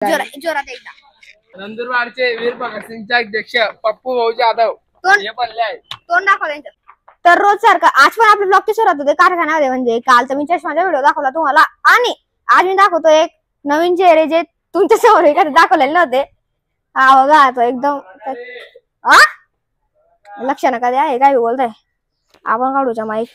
जोरात एकदा. नंदुरबारचे वीर भगतसिंगचे अध्यक्ष पप्पू भाऊ जाधव हे बनले आहेत. तोंड दाखव त्यांचं. तर रोज सारखं आज पण आपले ब्लॉगचे सुरुवात होते कारखान्यामध्ये. म्हणजे काल तर मी चष्माचा व्हिडिओ दाखवला तुम्हाला आणि आज मी दाखवतो एक नवीन चेहरे जे तुमच्या समोर कधी दाखवलेले नव्हते. हा बघा तो एकदम लक्ष नका द्या. हे काय बोलताय आपण काढूच्या माईक.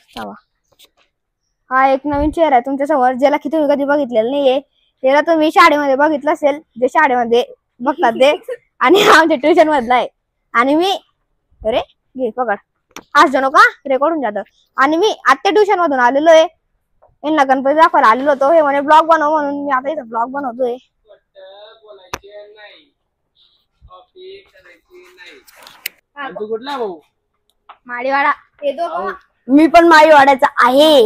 हा एक नवीन चेहरा आहे तुमच्या समोर ज्याला की तुम्ही कधी बघितलेलं नाहीये. त्याला तुम्ही शाळेमध्ये बघितलं असेल जे शाळेमध्ये बघतात ते आणि आमच्या ट्युशन मधला आहे. आणि मी अरे घे पकड आज जणू का रेकॉर्ड होऊन जातं. आणि मी आता ट्युशन मधून आलेलो आहे. यांना गणपती दाखवायला आलेलो होतो. हे म्हणे ब्लॉग बनव म्हणून मी आता इथं ब्लॉग बनवतोय. कुठला भाऊ माडीवाडा. हे दोघं मी पण माडीवाड्याचा आहे.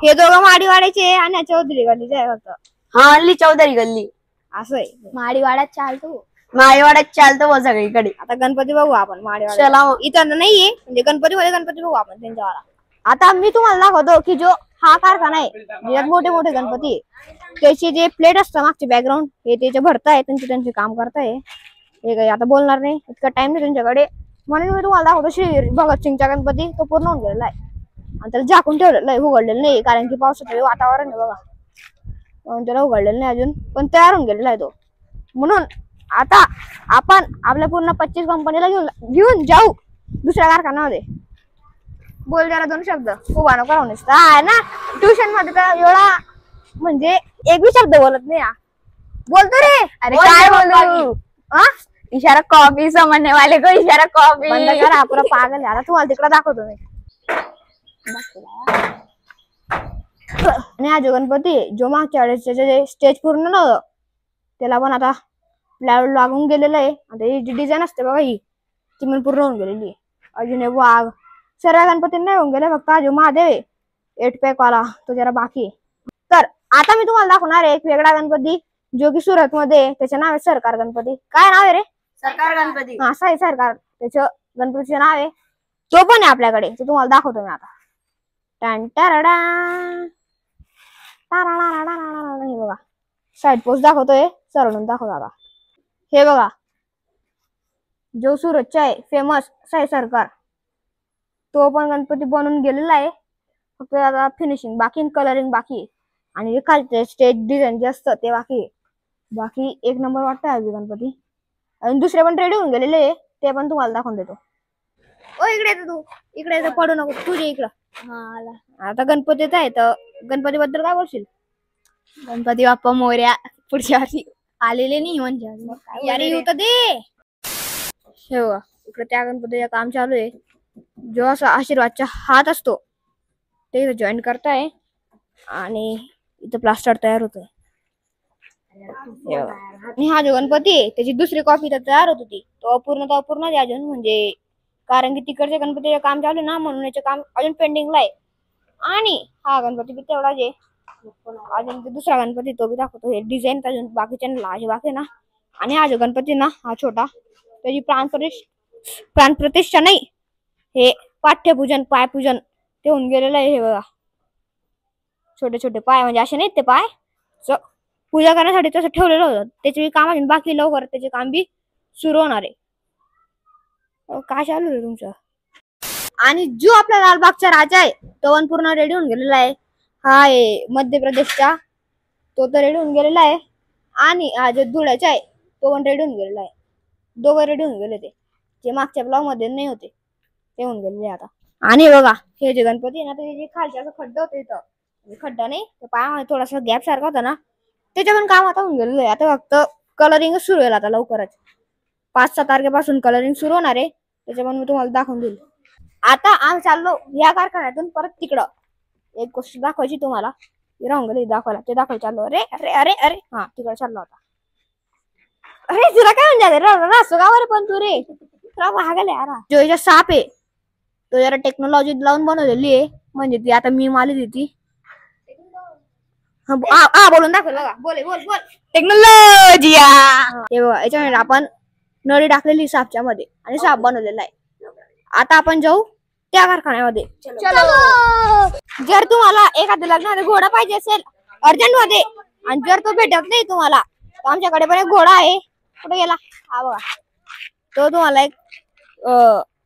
हे दोघं माडीवाड्याचे आणि चौधरी गल्लीचे आहे फक्त. हा हल्ली चौधरी गल्ली असं आहे. माडीवाड्यात चालतो माळीवाड्यात चालतो बघ सगळीकडे. आता गणपती बघू आपण माडीवाड्यात. इथं नाहीये म्हणजे गणपतीमध्ये गणपती बघू आपण त्यांच्यावर. आता मी तुम्हाला दाखवतो की जो हा कारखाना आहे ज्यात मोठे मोठे गणपती आहे त्याची जे प्लेट असतं मागचे बॅकग्राऊंड हे त्याचे भरताय त्यांचे काम करताय. हे काही आता बोलणार नाही इतका टाइम नाही त्यांच्याकडे म्हणून मी तुम्हाला दाखवतो. श्री भगतसिंगचा गणपती तो पूर्ण होऊन गेलेला आहे आणि त्याला झाकून ठेवलेलं आहे. उघडलेलं नाही कारण की पावसाचं वातावरण आहे बघा म्हणून त्याला उघडलेलं नाही अजून पण तयार होऊन गेलेला आहे तो. म्हणून आता आपण आपल्या पूर्ण 25 कंपनीला घेऊन जाऊ दुसऱ्या कारखान्यामध्ये. बोल जरा दोन शब्द उभा नको राहून आहे ना ट्युशन मध्ये तर एवढा म्हणजे एक बी शब्द बोलत नाही. बोलतो रे. अरे काय बोलू इशारा कॉफी समजने वाले को इशारा कॉफी बंद करा पुरा पागल आहे. आता तुम्हाला तिकडे दाखवतो मी. आणि हा जो गणपती जो मागच्या वेळेस जे स्टेज पूर्ण नव्हतं त्याला पण आता लागून गेलेलं आहे. आता ही जी डिझाईन असते बघा ही ती पण पूर्ण होऊन गेलेली आहे. अजून हे वाघ सर्व गणपती नाही होऊन गेले फक्त जो महादेव आहे 8 पॅक वाला तो जरा बाकी आहे. तर आता मी तुम्हाला दाखवणार आहे एक वेगळा गणपती जो की सुरत मध्ये त्याचे नाव आहे सरकार गणपती. काय नाव आहे रे? सरकार गणपती. हा असं आहे सरकार त्याचं गणपतीचे नाव आहे. तो पण आहे आपल्याकडे तो तुम्हाला दाखवतो मी आता. हे बघा साईड पोस्ट दाखवतोय सरळून दाखवतो आता. हे बघा जो सुरतचा आहे फेमस साई सरकार तो पण गणपती बनून गेलेला आहे. फक्त आता फिनिशिंग बाकी कलरिंग बाकी आणि खालचे स्टेज डिझाईन जे असतं ते बाकी एक नंबर वाटतं आहे गणपती. आणि दुसरे पण रेडी होऊन गेलेले आहे ते पण तुम्हाला दाखवून देतो. ओ इकडे येतो तू इकडे येतो पडू नको तुझे इकडं. हा आता गणपती येत आहे तर गणपती बद्दल काय बोलशील? गणपती बाप्पा मोरया पुढच्या वर्षी आलेले नाही म्हणजे यार येऊ तर दे. हे बघा इकडे त्या गणपतीचं काम चालू आहे. जो असा आशीर्वादचा हात असतो ते इथं जॉईन करताय आणि इथं प्लास्टर तयार होतोय. आणि हा जो गणपती आहे त्याची दुसरी कॉपी तर तयार होत होती तो अपूर्ण अजून म्हणजे कारण की तिकडचे गणपतीचे काम चालू ना म्हणून याचे काम अजून पेंडिंगला आहे. आणि हा गणपती बी तेवढाच आहे. अजून दुसरा गणपती तो बी दाखवतो. हे डिझाईन अजून बाकीच्या लाज बाकी ना. आणि हा जो गणपती ना हा छोटा त्याची प्राणप्रतिष्ठा नाही हे पाठ्यपूजन पायपूजन ते होऊन गेलेलं आहे. हे बघा छोटे छोटे पाय म्हणजे असे नाहीत ते पाय पूजा करण्यासाठी तसं ठेवलेलं होतं. त्याचे काम अजून बाकी लवकर त्याचे काम बी सुरू होणार आहे. काय चालू आहे तुमचं? आणि जो आपला लालबागचा राजा आहे तो पण पूर्ण रेडी होऊन गेलेला आहे. हा आहे मध्य प्रदेशचा तो तर रेडी होऊन गेलेला आहे. आणि हा जो धुळ्याचा आहे तो पण रेडी होऊन गेलेला आहे. दोघं रेडी होऊन गेले ते मागच्या ब्लॉग मध्ये नाही होते ते होऊन गेलेले आता. आणि बघा हे जे गणपती आहे ना ते जे खालचे असं खड्डा होतं इथं खड्डा नाही तर पायामध्ये थोडासा गॅप सारखा होता ना त्याच्या पण काम आता होऊन गेलेलं आहे. आता फक्त कलरिंग सुरू होईल आता लवकरच 5-6 तारखेपासून कलरिंग सुरू होणार आहे. त्याच्या पण मी तुम्हाला दाखवून देईल. आता आम्ही चाललो या कारखान्यातून परत तिकडं. एक गोष्ट दाखवायची तुम्हाला राहून गेली दाखवायला ते दाखवायला चाललो. अरे अरे अरे अरे हा तिकडे चाललो आता. अरे तुला काय म्हणजे सुगावर पण तू रे तुला भागले यार. जो याचा साप आहे तो जरा टेक्नॉलॉजी लावून बनवलेली आहे म्हणजे ती आता मी माली ती बोलून दाखवलं बघा. बोल टेक्नॉलॉजी. हे बघा याच्यामध्ये आपण नळी टाकलेली सापच्या मध्ये आणि साप बनवलेला आहे. आता आपण जाऊ त्या कारखान्यामध्ये. जर तुम्हाला एखाद्या लग्नामध्ये घोडा पाहिजे असेल अर्जंट मध्ये आणि जर तो भेटत नाही तुम्हाला तर आमच्याकडे पण एक घोडा आहे. कुठे गेला हा बघा. तो तुम्हाला एक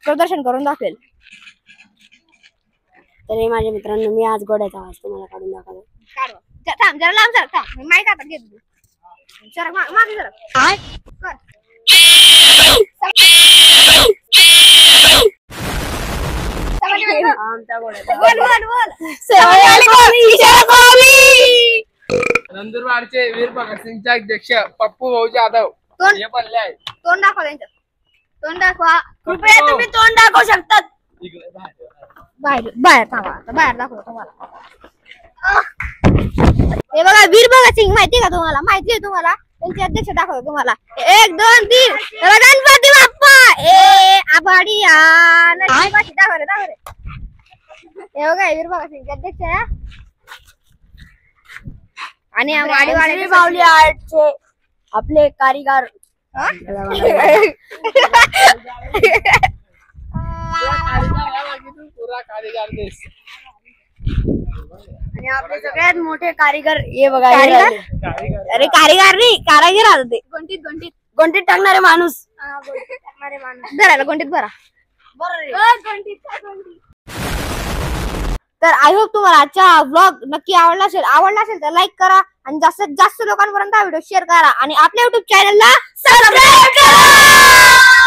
प्रदर्शन करून दाखवेल. तरी माझ्या मित्रांनो मी आज घोड्याचा आवाज तुम्हाला काढून दाखवतो. थांब जरा लांब सर थांब माईक हातात घेतो. सर मागे जरा कर. आमच्या घोड्याचा बोल बोल बोल. नंदुरबारचे वीर भगतसिंगचे अध्यक्ष पप्पू भाऊ जाधव तोंड हे बनले आहेत. तोंड दाखवा त्यांचं. तोंड दाखवा. कृपया तुम्ही तोंड दाखवू शकतात. इकडे बाहेर. बाहेर बाहेर थांबा आता बाहेर दाखवतो तुम्हाला. हे बघा वीर भगतसिंग माहिती का तुम्हाला? माहिती आहे तुम्हाला? त्यांचे अध्यक्ष दाखवतो तुम्हाला. 1 2 3 गणपती बाप्पा ए आभाडी दाखव रे दाखव रे. हे बघा वीर भगतसिंगचे अध्यक्ष आहे. आणि वाडी बावली आर्टचे आपले कारीगर पुरा कारीगर देश. आणि आपले सगळ्यात मोठे कारीगर हे बघा. कारीगर? कारीगर अरे कारीगर नाही कारागीर आले ते. गोंटीत टाकणारे माणूस. धरायला कोणतीत भरा. तर आय होप तुम्हाला आजचा व्लॉग नक्की आवडला असेल तर लाईक करा आणि जास्तीत जास्त लोकांपर्यंत हा व्हिडिओ शेअर करा आणि आपल्या युट्यूब चॅनलला सबस्क्राईब करा.